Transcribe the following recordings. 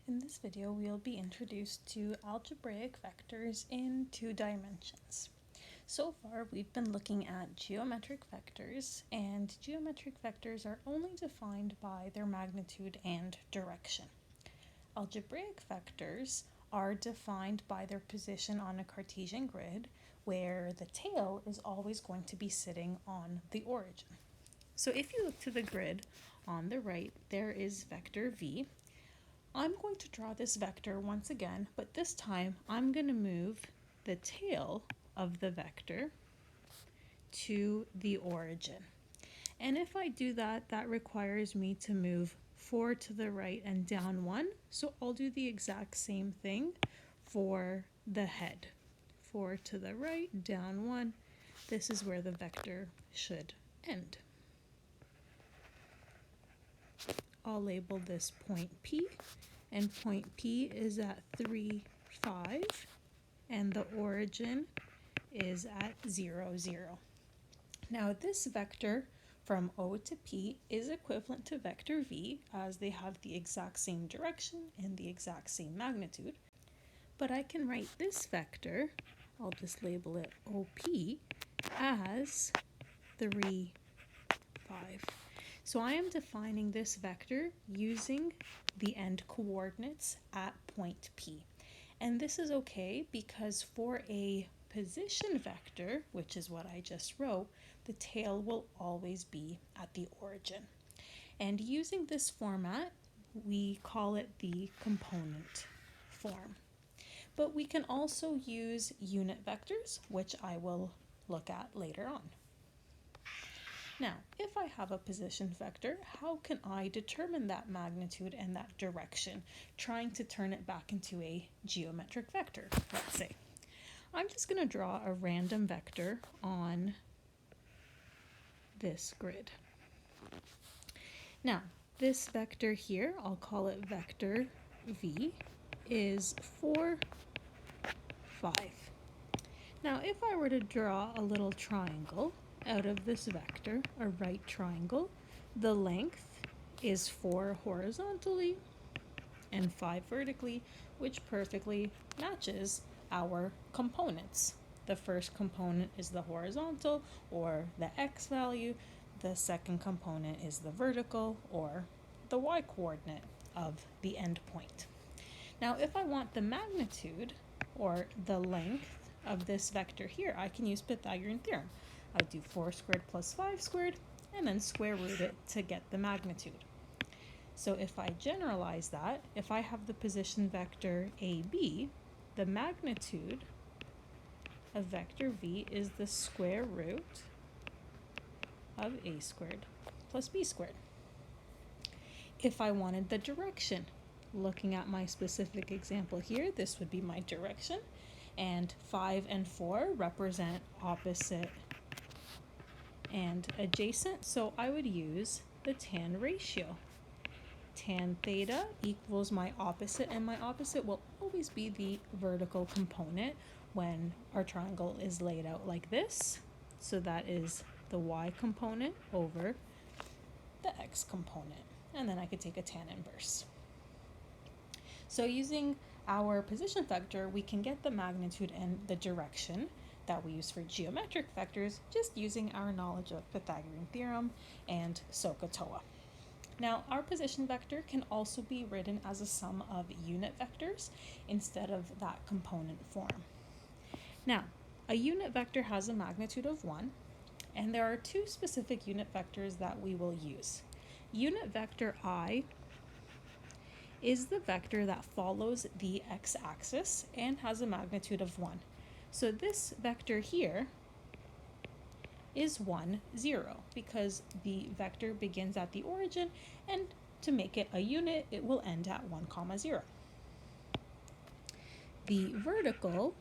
In this video, we'll be introduced to algebraic vectors in 2 dimensions. So far, we've been looking at geometric vectors, and geometric vectors are only defined by their magnitude and direction. Algebraic vectors are defined by their position on a Cartesian grid, where the tail is always going to be sitting on the origin. So if you look to the grid on the right, there is vector v. I'm going to draw this vector once again, but this time I'm going to move the tail of the vector to the origin. And if I do that, that requires me to move 4 to the right and down 1. So I'll do the exact same thing for the head. 4 to the right, down 1. This is where the vector should end. I'll label this point P, and point P is at 3, 5, and the origin is at 0, 0. Now this vector from O to P is equivalent to vector V, as they have the exact same direction and the exact same magnitude. But I can write this vector, I'll just label it OP, as 3, 5. So I am defining this vector using the end coordinates at point P. And this is okay because for a position vector, which is what I just wrote, the tail will always be at the origin. And using this format, we call it the component form. But we can also use unit vectors, which I will look at later on. Now, if I have a position vector, how can I determine that magnitude and that direction, trying to turn it back into a geometric vector, let's say? I'm just going to draw a random vector on this grid. Now, this vector here, I'll call it vector v, is 4, 5. Now, if I were to draw a little triangle out of this vector, a right triangle, the length is 4 horizontally and 5 vertically, which perfectly matches our components. The first component is the horizontal, or the x value. The second component is the vertical, or the y coordinate of the end point. Now, if I want the magnitude, or the length of this vector here, I can use Pythagorean theorem. I do 4 squared plus 5 squared, and then square root it to get the magnitude. So if I generalize that, if I have the position vector AB, the magnitude of vector V is the square root of A squared plus B squared. If I wanted the direction, looking at my specific example here, this would be my direction, and 5 and 4 represent opposite and adjacent, so I would use the tan ratio. Tan theta equals my opposite, and my opposite will always be the vertical component when our triangle is laid out like this. So that is the y component over the x component, and then I could take a tan inverse. So using our position vector, we can get the magnitude and the direction that we use for geometric vectors, just using our knowledge of Pythagorean theorem and SOHCAHTOA. Now, our position vector can also be written as a sum of unit vectors instead of that component form. Now, a unit vector has a magnitude of 1, and there are 2 specific unit vectors that we will use. Unit vector I is the vector that follows the x-axis and has a magnitude of 1. So this vector here is 1, 0, because the vector begins at the origin, and to make it a unit, it will end at 1, 0. The vertical,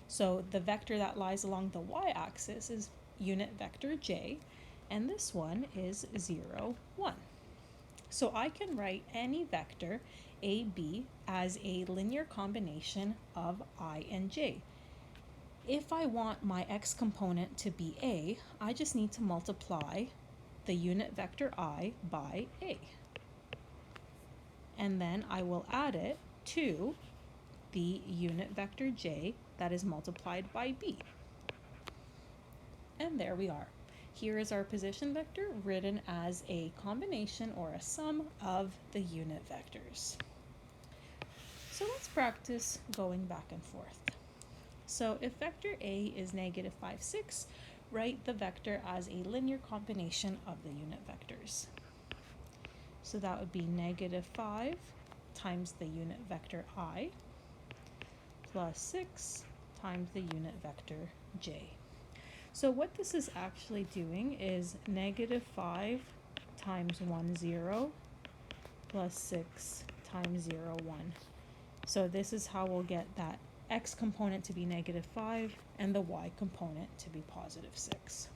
so the vector that lies along the y-axis, is unit vector j, and this one is 0, 1. So I can write any vector AB as a linear combination of I and j. If I want my x component to be A, I just need to multiply the unit vector I by A. and then I will add it to the unit vector j that is multiplied by b. And there we are. Here is our position vector written as a combination or a sum of the unit vectors. So let's practice going back and forth. So if vector A is negative 5, 6, write the vector as a linear combination of the unit vectors. So that would be negative 5 times the unit vector I plus 6 times the unit vector j. So what this is actually doing is negative 5 times 1, 0 plus 6 times 0, 1. So this is how we'll get that x component to be negative 5 and the y component to be positive 6.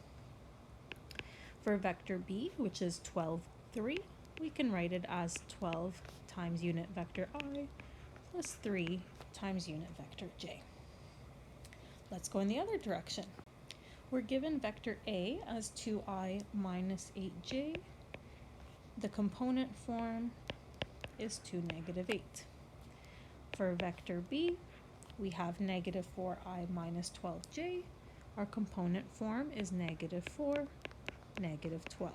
For vector b, which is 12, 3, we can write it as 12 times unit vector I plus 3 times unit vector j. Let's go in the other direction. We're given vector A as 2i minus 8j. The component form is 2, negative 8. For vector B, we have negative 4i minus 12j. Our component form is negative 4, negative 12.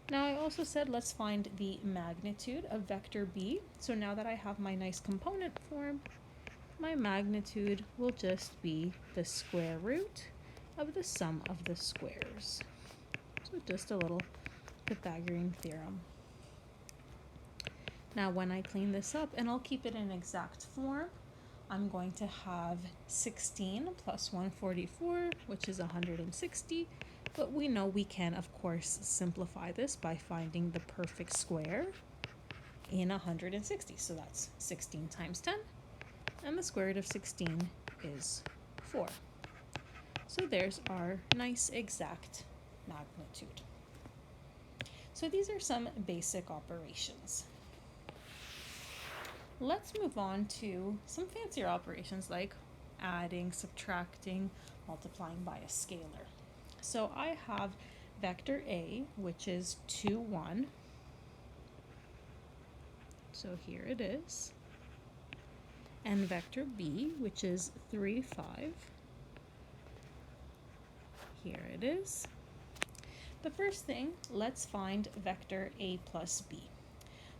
Now I also said let's find the magnitude of vector B. So now that I have my nice component form, my magnitude will just be the square root of the sum of the squares. So just a little Pythagorean theorem. Now when I clean this up, and I'll keep it in exact form, I'm going to have 16 plus 144, which is 160, but we know we can, of course, simplify this by finding the perfect square in 160. So that's 16 times 10, and the square root of 16 is 4. So there's our nice exact magnitude. So these are some basic operations. Let's move on to some fancier operations like adding, subtracting, multiplying by a scalar. So I have vector A, which is 2, 1. So here it is. And vector B, which is 3, 5. Here it is. The first thing, let's find vector A plus B.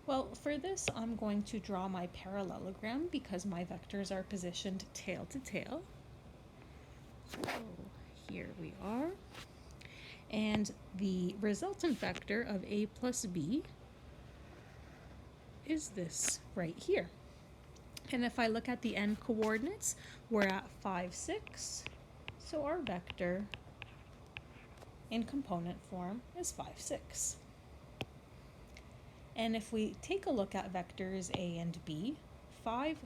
Well, for this, I'm going to draw my parallelogram because my vectors are positioned tail to tail. So here we are. And the resultant vector of A plus B is this right here. And if I look at the end coordinates, we're at 5, 6. So our vector in component form is 5, 6. And if we take a look at vectors A and B, 5,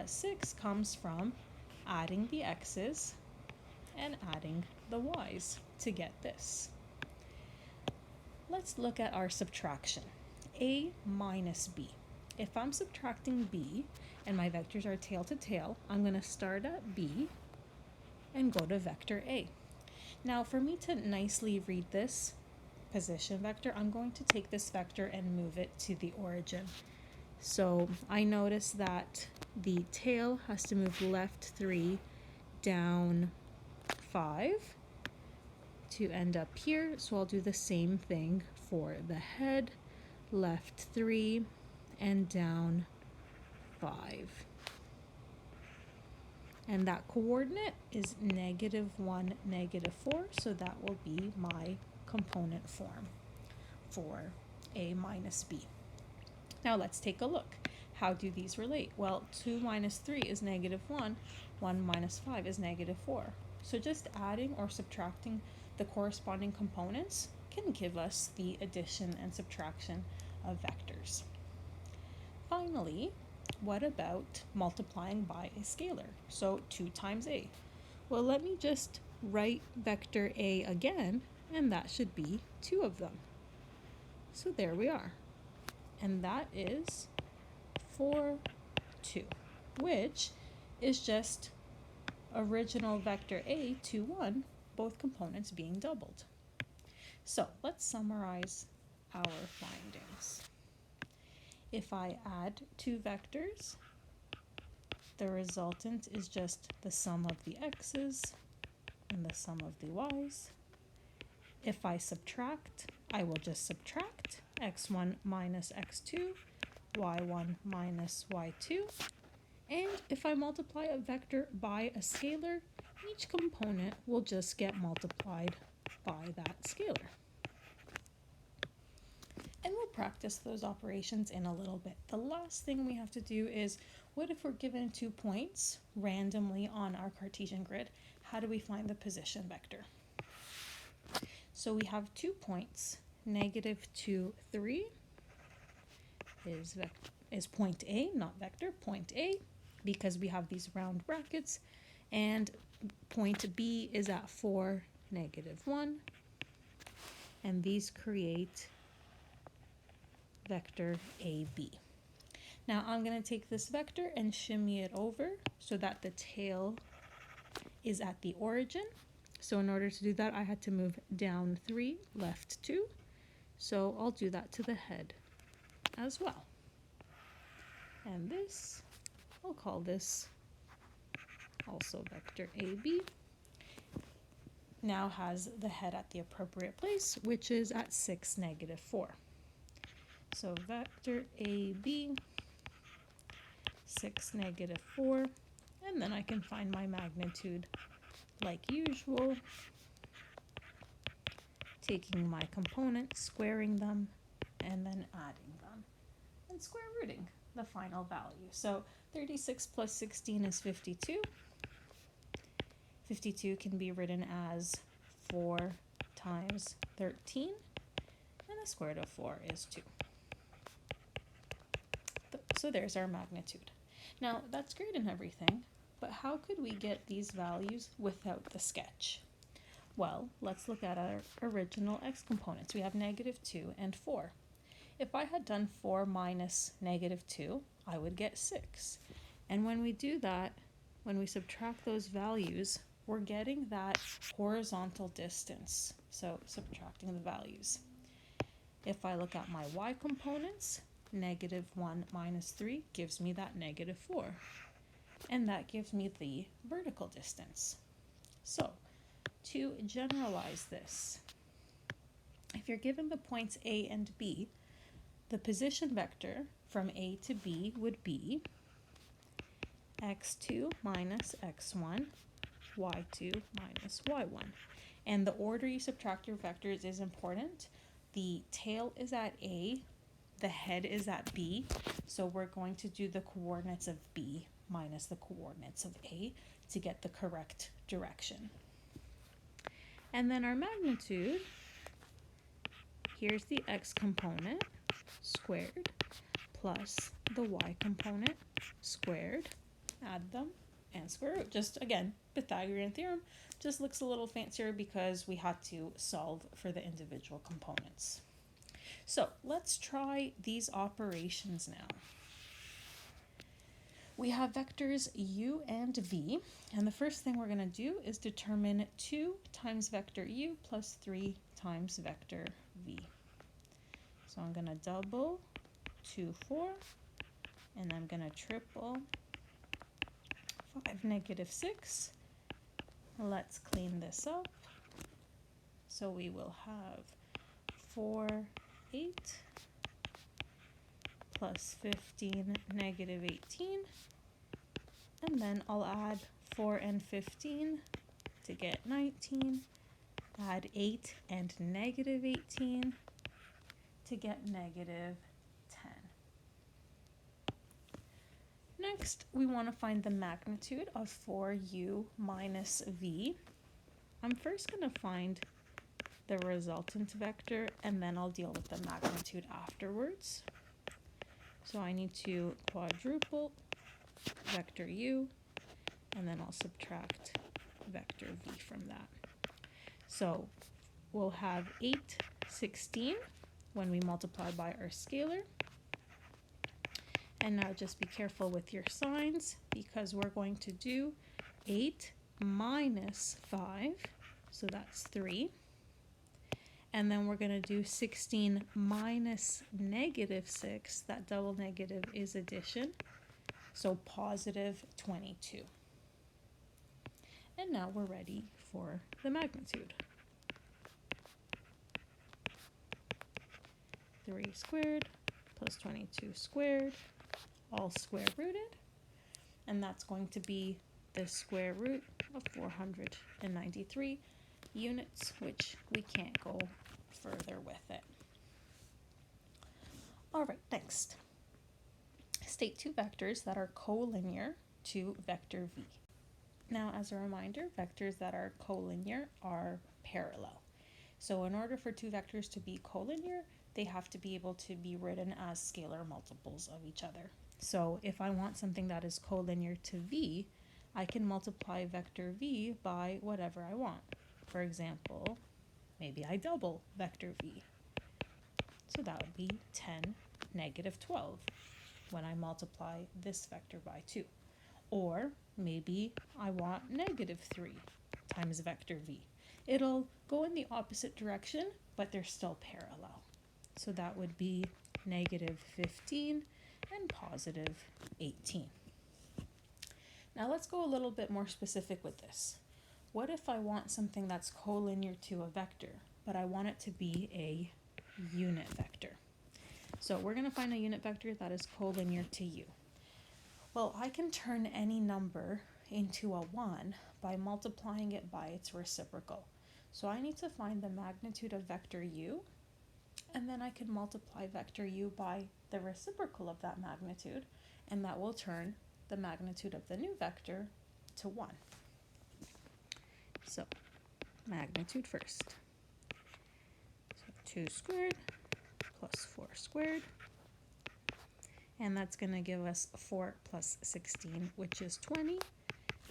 6 comes from adding the x's and adding the y's to get this. Let's look at our subtraction. A minus B. If I'm subtracting B and my vectors are tail to tail, I'm going to start at B and go to vector A. Now for me to nicely read this position vector, I'm going to take this vector and move it to the origin. So I notice that the tail has to move left 3, down 5 to end up here. So I'll do the same thing for the head, left 3 and down 5. And that coordinate is -1, -4, so that will be my component form for A minus B. Now let's take a look. How do these relate? Well, 2 minus 3 is -1, 1 minus 5 is -4. So just adding or subtracting the corresponding components can give us the addition and subtraction of vectors. Finally, what about multiplying by a scalar? So 2 times A. Well, let me just write vector A again, and that should be 2 of them. So there we are. And that is 4, 2, which is just original vector A, 2, 1, both components being doubled. So let's summarize our findings. If I add two vectors, the resultant is just the sum of the x's and the sum of the y's. If I subtract, I will just subtract x1 minus x2, y1 minus y2. And if I multiply a vector by a scalar, each component will just get multiplied by that scalar. And we'll practice those operations in a little bit. The last thing we have to do is, what if we're given 2 points randomly on our Cartesian grid? How do we find the position vector? So we have 2 points, -2, 3 is point A, not vector, point A, because we have these round brackets, and point B is at 4, -1, and these create vector AB. Now I'm going to take this vector and shimmy it over so that the tail is at the origin. So in order to do that, I had to move down 3, left 2. So I'll do that to the head as well. And this, I'll call this also vector AB. Now has the head at the appropriate place, which is at 6, -4. So vector AB, 6, -4, and then I can find my magnitude like usual, taking my components, squaring them, and then adding them, and square rooting the final value. So 36 plus 16 is 52. 52 can be written as 4 times 13, and the square root of 4 is 2. So there's our magnitude. Now that's great and everything, but how could we get these values without the sketch? Well, let's look at our original x components. We have -2 and 4. If I had done 4 minus -2, I would get 6. And when we do that, when we subtract those values, we're getting that horizontal distance. So subtracting the values. If I look at my y components, -1 minus 3 gives me that -4. And that gives me the vertical distance. So to generalize this, if you're given the points A and B, the position vector from A to B would be x2 minus x1, y2 minus y1. And the order you subtract your vectors is important. The tail is at A, the head is at B, so we're going to do the coordinates of B minus the coordinates of A to get the correct direction. And then our magnitude, here's the x component squared plus the y component squared, add them, and square root. Just again, Pythagorean theorem, just looks a little fancier because we had to solve for the individual components. So let's try these operations now. We have vectors u and v, and the first thing we're going to do is determine 2 times vector u plus 3 times vector v. So I'm going to double 2, 4, and I'm going to triple 5, -6. Let's clean this up. So we will have 4, 8 plus 15, -18. And then I'll add 4 and 15 to get 19. Add 8 and -18 to get -10. Next, we want to find the magnitude of 4u minus v. I'm first going to find the resultant vector, and then I'll deal with the magnitude afterwards. So I need to quadruple vector u, and then I'll subtract vector v from that. So we'll have 8, 16 when we multiply by our scalar. And now just be careful with your signs, because we're going to do 8 minus 5, so that's 3. And then we're going to do 16 minus negative 6. That double negative is addition. So positive 22. And now we're ready for the magnitude. 3 squared plus 22 squared, all square rooted. And that's going to be the square root of 493 units, which we can't go further with it. All right, next. State two vectors that are collinear to vector v. Now, as a reminder, vectors that are collinear are parallel. So in order for two vectors to be collinear, they have to be able to be written as scalar multiples of each other. So if I want something that is collinear to v, I can multiply vector v by whatever I want. For example, maybe I double vector v. So that would be 10, negative 12 when I multiply this vector by 2. Or maybe I want negative 3 times vector v. It'll go in the opposite direction, but they're still parallel. So that would be negative 15 and positive 18. Now let's go a little bit more specific with this. What if I want something that's collinear to a vector, but I want it to be a unit vector? So we're going to find a unit vector that is collinear to u. Well, I can turn any number into a 1 by multiplying it by its reciprocal. So I need to find the magnitude of vector u, and then I can multiply vector u by the reciprocal of that magnitude, and that will turn the magnitude of the new vector to 1. So, magnitude first. So 2 squared plus 4 squared. And that's going to give us 4 plus 16, which is 20.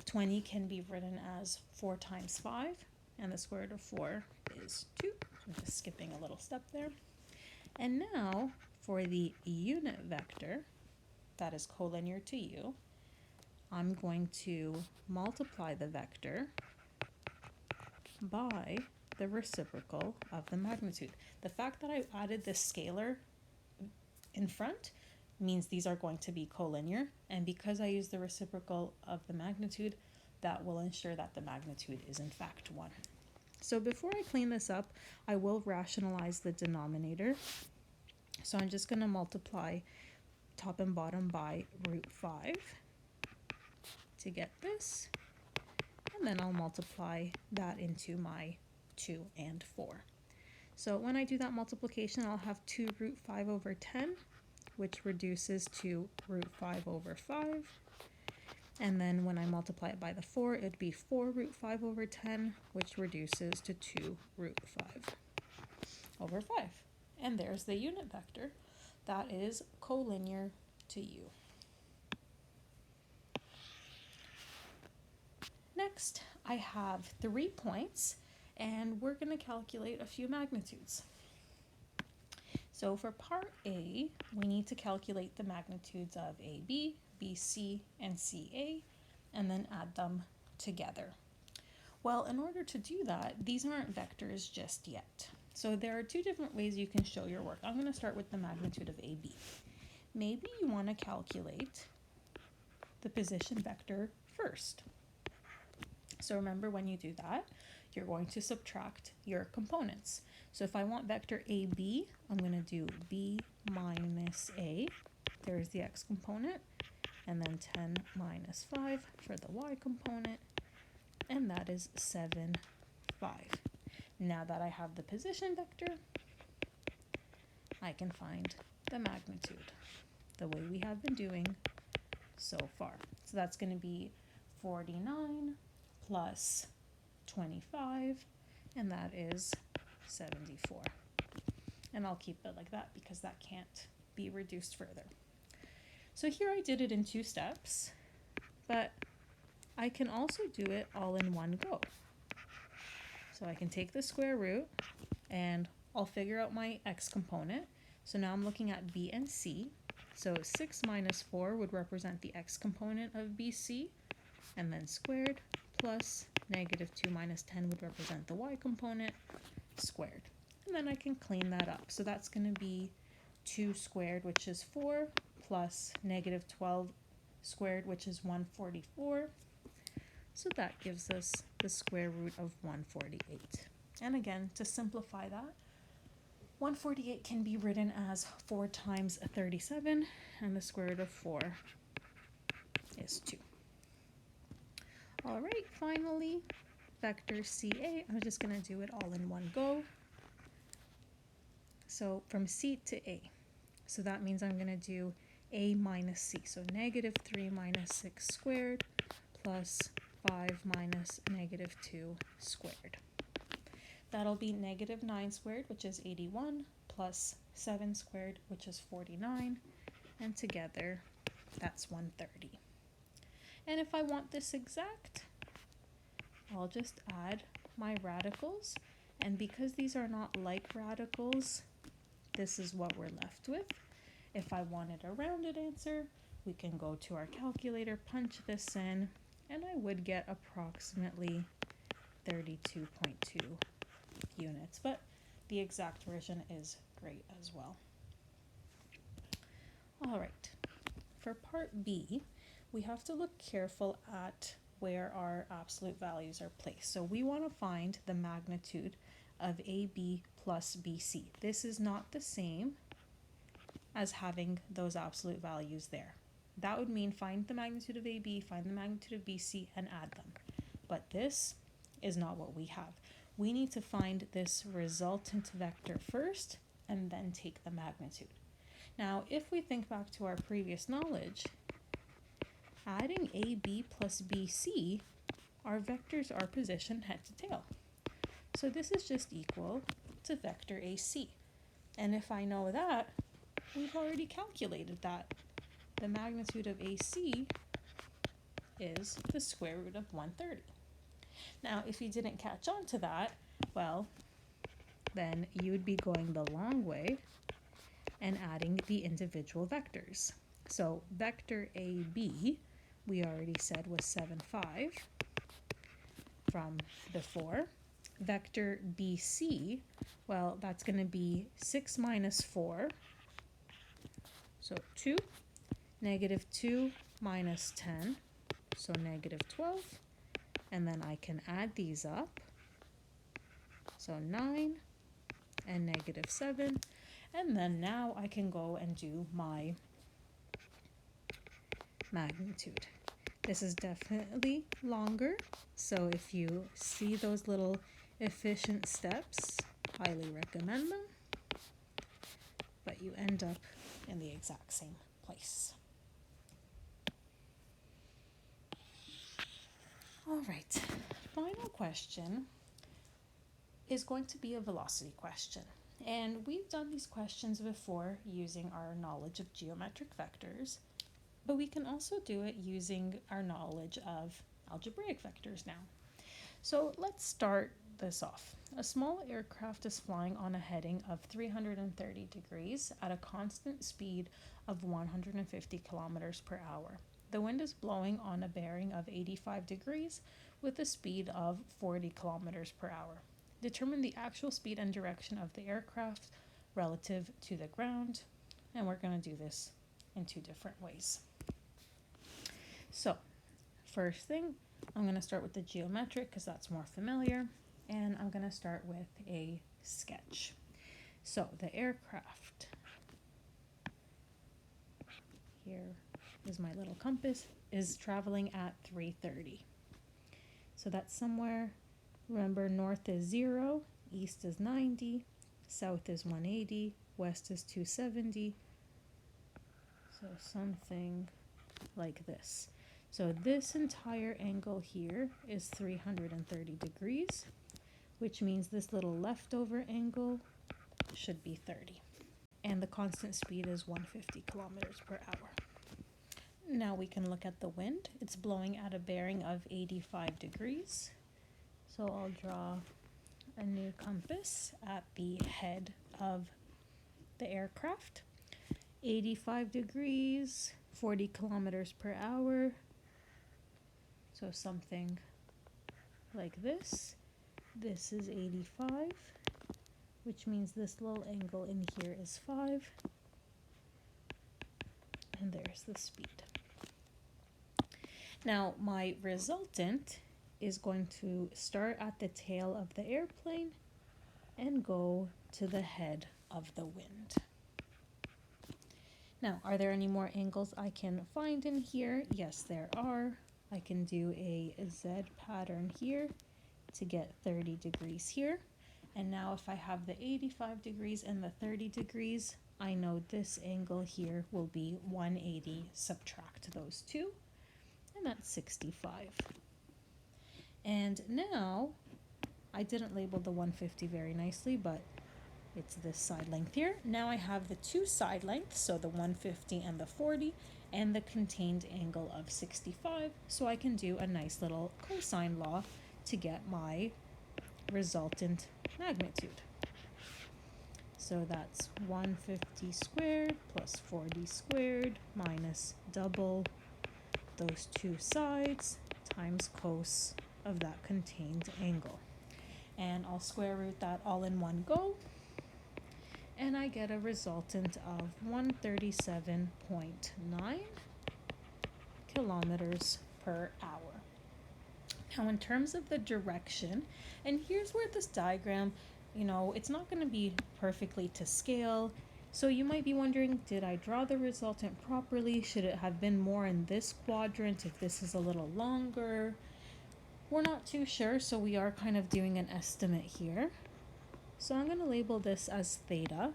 20 can be written as 4 times 5, and the square root of 4 is 2. I'm just skipping a little step there. And now, for the unit vector that is collinear to u, I'm going to multiply the vector by the reciprocal of the magnitude. The fact that I added this scalar in front means these are going to be collinear, and because I use the reciprocal of the magnitude, that will ensure that the magnitude is in fact 1. So before I clean this up, I will rationalize the denominator. So I'm just going to multiply top and bottom by root 5 to get this, and then I'll multiply that into my 2 and 4. So when I do that multiplication, I'll have 2 root 5 over 10, which reduces to root 5 over 5. And then when I multiply it by the 4, it'd be 4 root 5 over 10, which reduces to 2 root 5 over 5. And there's the unit vector that is collinear to u. Next, I have 3 points, and we're going to calculate a few magnitudes. So for part A, we need to calculate the magnitudes of AB, BC, and CA, and then add them together. Well, in order to do that, these aren't vectors just yet. So there are 2 different ways you can show your work. I'm going to start with the magnitude of AB. Maybe you want to calculate the position vector first. So remember, when you do that, you're going to subtract your components. So if I want vector AB, I'm going to do B minus A. There's the x component. And then 10 minus 5 for the y component. And that is 7, 5. Now that I have the position vector, I can find the magnitude the way we have been doing so far. So that's going to be 49 plus 25, and that is 74. And I'll keep it like that because that can't be reduced further. So here I did it in 2 steps, but I can also do it all in one go. So I can take the square root and I'll figure out my x component. So now I'm looking at B and C. So 6 minus 4 would represent the x component of BC, and then squared, plus negative 2 minus 10 would represent the y component, squared. and then I can clean that up. So that's going to be 2 squared, which is 4, plus negative 12 squared, which is 144. So that gives us the square root of 148. And again, to simplify that, 148 can be written as 4 times 37, and the square root of 4 is 2. All right, finally, vector CA. I'm just going to do it all in one go. So from C to A. So that means I'm going to do A minus C. So negative 3 minus 6 squared plus 5 minus negative 2 squared. That'll be negative 9 squared, which is 81, plus 7 squared, which is 49, and together that's 130. And if I want this exact, I'll just add my radicals, and because these are not like radicals, this is what we're left with. If I wanted a rounded answer, we can go to our calculator, punch this in, and I would get approximately 32.2 units, but the exact version is great as well. All right, for part B, we have to look careful at where our absolute values are placed. So we want to find the magnitude of AB plus BC. This is not the same as having those absolute values there. That would mean find the magnitude of AB, find the magnitude of BC, and add them. But this is not what we have. We need to find this resultant vector first and then take the magnitude. Now, if we think back to our previous knowledge, adding AB plus BC, our vectors are positioned head to tail. So this is just equal to vector AC. And if I know that, we've already calculated that. The magnitude of AC is the square root of 130. Now, if you didn't catch on to that, well, then you would be going the long way and adding the individual vectors. So vector AB, we already said was 7, 5 from before. Vector BC, well, that's going to be 6 minus 4, so 2, negative 2 minus 10, so negative 12, and then I can add these up, so 9 and negative 7, and then now I can go and do my magnitude. This is definitely longer, so if you see those little efficient steps, highly recommend them, but you end up in the exact same place. All right, final question is going to be a velocity question. And we've done these questions before using our knowledge of geometric vectors, but we can also do it using our knowledge of algebraic vectors now. So let's start this off. A small aircraft is flying on a heading of 330 degrees at a constant speed of 150 kilometers per hour. The wind is blowing on a bearing of 85 degrees with a speed of 40 kilometers per hour. Determine the actual speed and direction of the aircraft relative to the ground, and we're going to do this in 2 different ways. So, first thing, I'm going to start with the geometric because that's more familiar, and I'm going to start with a sketch. So, the aircraft, here is my little compass, is traveling at 330. So that's somewhere, remember, north is 0, east is 90, south is 180, west is 270. So something like this. So this entire angle here is 330 degrees, which means this little leftover angle should be 30. And the constant speed is 150 kilometers per hour. Now we can look at the wind. It's blowing at a bearing of 85 degrees. So I'll draw a new compass at the head of the aircraft. 85 degrees, 40 kilometers per hour. So something like this. This is 85. which means this little angle in here is 5. And there's the speed. Now my resultant is going to start at the tail of the airplane and go to the head of the wind. Now, are there any more angles I can find in here? Yes, there are. I can do a Z pattern here to get 30 degrees here. And now if I have the 85 degrees and the 30 degrees, I know this angle here will be 180, subtract those two, and that's 65. And now, I didn't label the 150 very nicely, but it's this side length here. Now I have the two side lengths, so the 150 and the 40, and the contained angle of 65, so I can do a nice little cosine law to get my resultant magnitude. So that's 150 squared plus 40 squared minus double those two sides times cos of that contained angle. And I'll square root that all in one go, and I get a resultant of 137.9 kilometers per hour. Now in terms of the direction, and here's where this diagram, it's not going to be perfectly to scale. So you might be wondering, did I draw the resultant properly? Should it have been more in this quadrant if this is a little longer? We're not too sure, so we are kind of doing an estimate here. So I'm going to label this as theta.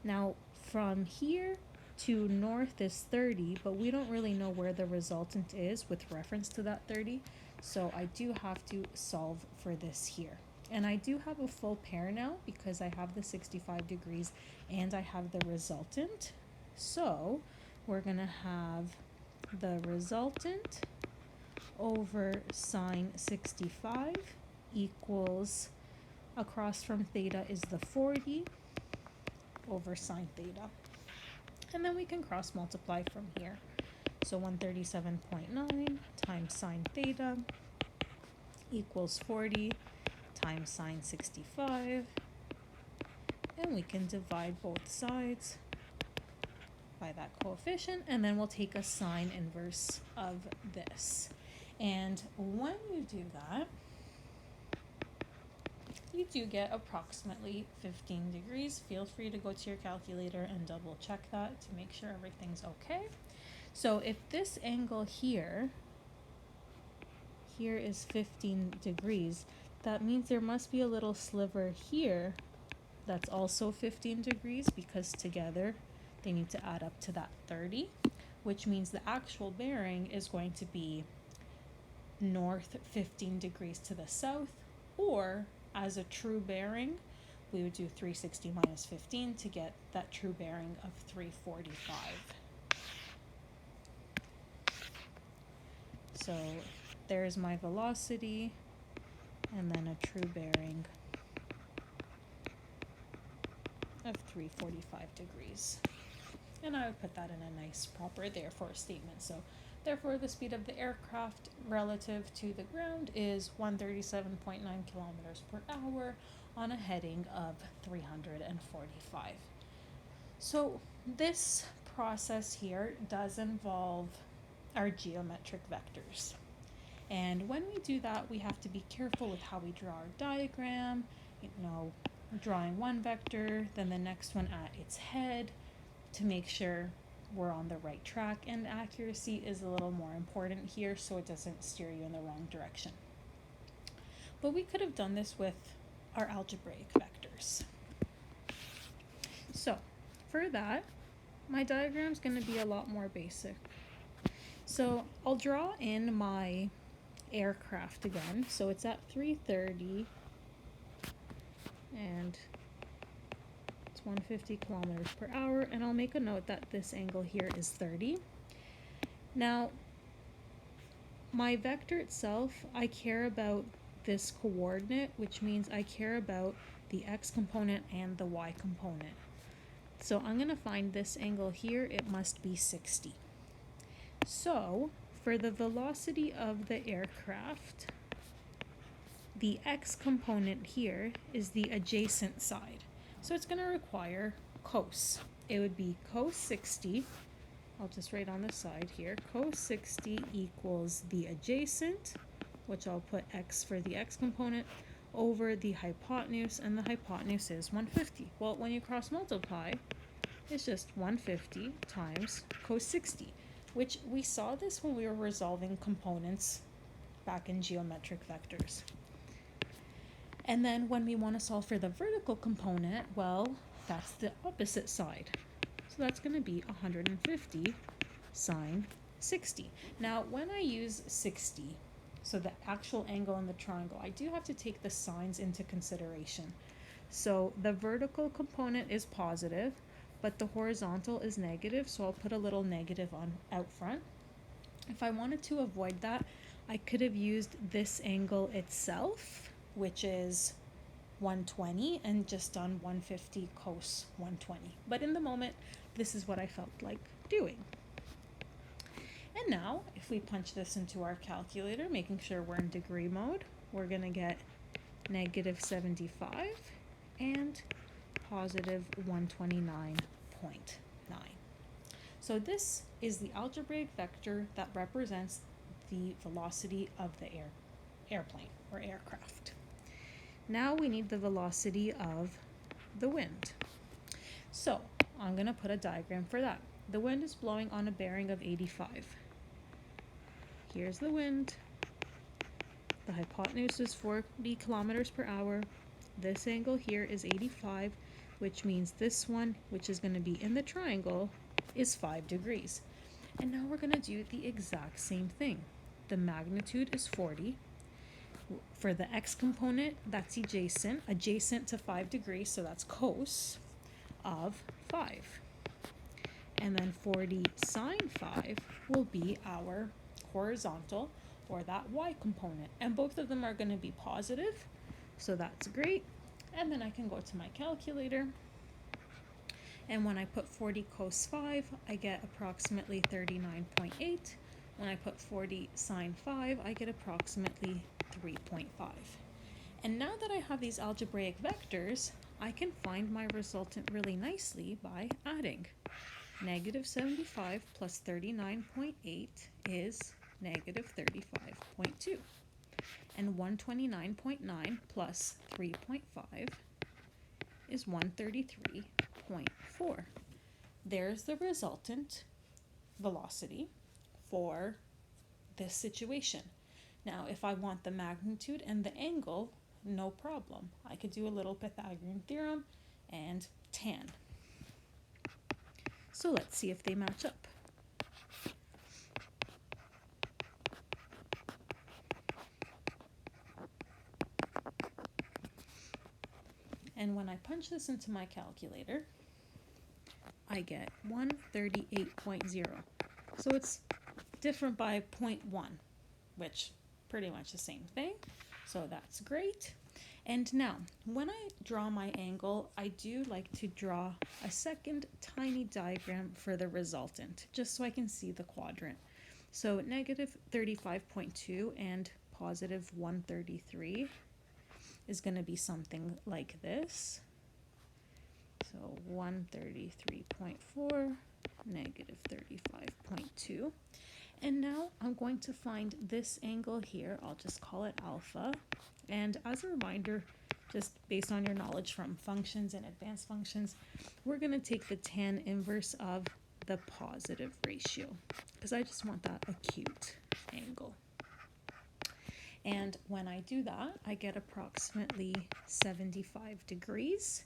Now from here to north is 30, but we don't really know where the resultant is with reference to that 30. So I do have to solve for this here. And I do have a full pair now because I have the 65 degrees and I have the resultant. So we're going to have the resultant over sine 65 equals, across from theta is the 40 over sine theta. And then we can cross multiply from here. So 137.9 times sine theta equals 40 times sine 65. And we can divide both sides by that coefficient, and then we'll take a sine inverse of this. And when you do that, you do get approximately 15 degrees. Feel free to go to your calculator and double check that to make sure everything's okay. So if this angle here is 15 degrees, that means there must be a little sliver here that's also 15 degrees because together they need to add up to that 30, which means the actual bearing is going to be north 15 degrees to the south, or as a true bearing, we would do 360 minus 15 to get that true bearing of 345. So there's my velocity, and then a true bearing of 345 degrees. And I would put that in a nice proper therefore statement. So therefore the speed of the aircraft relative to the ground is 137.9 kilometers per hour on a heading of 345. So this process here does involve our geometric vectors. And when we do that, we have to be careful with how we draw our diagram, drawing one vector, then the next one at its head to make sure we're on the right track, and accuracy is a little more important here so it doesn't steer you in the wrong direction. But we could have done this with our algebraic vectors. So for that, my diagram's going to be a lot more basic. So I'll draw in my aircraft again. So it's at 330 and it's 150 kilometers per hour, and I'll make a note that this angle here is 30. Now my vector itself, I care about this coordinate, which means I care about the x component and the y component. So I'm going to find this angle here, it must be 60. So for the velocity of the aircraft, the x component here is the adjacent side, So it's going to require cos. It would be cos 60. I'll just write on the side here. Cos 60 equals the adjacent, which I'll put x for the x component, over the hypotenuse, and the hypotenuse is 150. Well, when you cross multiply, it's just 150 times cos 60, which we saw this when we were resolving components back in geometric vectors. And then when we want to solve for the vertical component, well, that's the opposite side. So that's going to be 150 sine 60. Now, when I use 60, so the actual angle in the triangle, I do have to take the signs into consideration. So the vertical component is positive, but the horizontal is negative, so I'll put a little negative on out front. If I wanted to avoid that, I could have used this angle itself, which is 120, and just done 150 cos 120. But in the moment, this is what I felt like doing. And now, if we punch this into our calculator, making sure we're in degree mode, we're going to get negative 75 and positive 129.9. So this is the algebraic vector that represents the velocity of the airplane or aircraft. Now we need the velocity of the wind. So I'm going to put a diagram for that. The wind is blowing on a bearing of 85. Here's the wind. The hypotenuse is 40 kilometers per hour. This angle here is 85, which means this one, which is going to be in the triangle, is 5 degrees. And now we're going to do the exact same thing. The magnitude is 40. For the x component, that's adjacent to 5 degrees, so that's cos of 5. And then 40 sine 5 will be our horizontal, or that y component. And both of them are going to be positive, so that's great. And then I can go to my calculator. And when I put 40 cos 5, I get approximately 39.8. When I put 40 sine 5, I get approximately 3.5. And now that I have these algebraic vectors, I can find my resultant really nicely by adding. Negative 75 plus 39.8 is negative 35.2. And 129.9 plus 3.5 is 133.4. There's the resultant velocity for this situation. Now, if I want the magnitude and the angle, no problem. I could do a little Pythagorean theorem and tan. So let's see if they match up. And when I punch this into my calculator, I get 138.0. So it's different by 0.1, which pretty much the same thing. So that's great. And now, when I draw my angle, I do like to draw a second tiny diagram for the resultant, just so I can see the quadrant. So negative 35.2 and positive 133 is going to be something like this. So 133.4, negative 35.2. And now I'm going to find this angle here. I'll just call it alpha. And as a reminder, just based on your knowledge from functions and advanced functions, we're going to take the tan inverse of the positive ratio, because I just want that acute angle. And when I do that, I get approximately 75 degrees.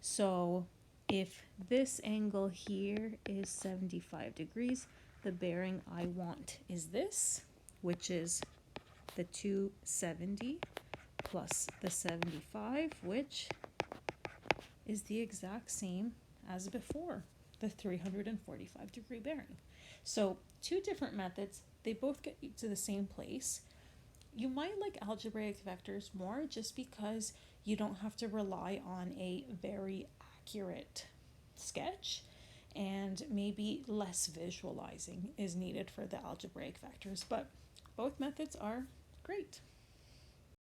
So if this angle here is 75 degrees, the bearing I want is this, which is the 270 plus the 75, which is the exact same as before, the 345 degree bearing. So two different methods, they both get you to the same place. You might like algebraic vectors more just because you don't have to rely on a very accurate sketch, and maybe less visualizing is needed for the algebraic vectors, but both methods are great.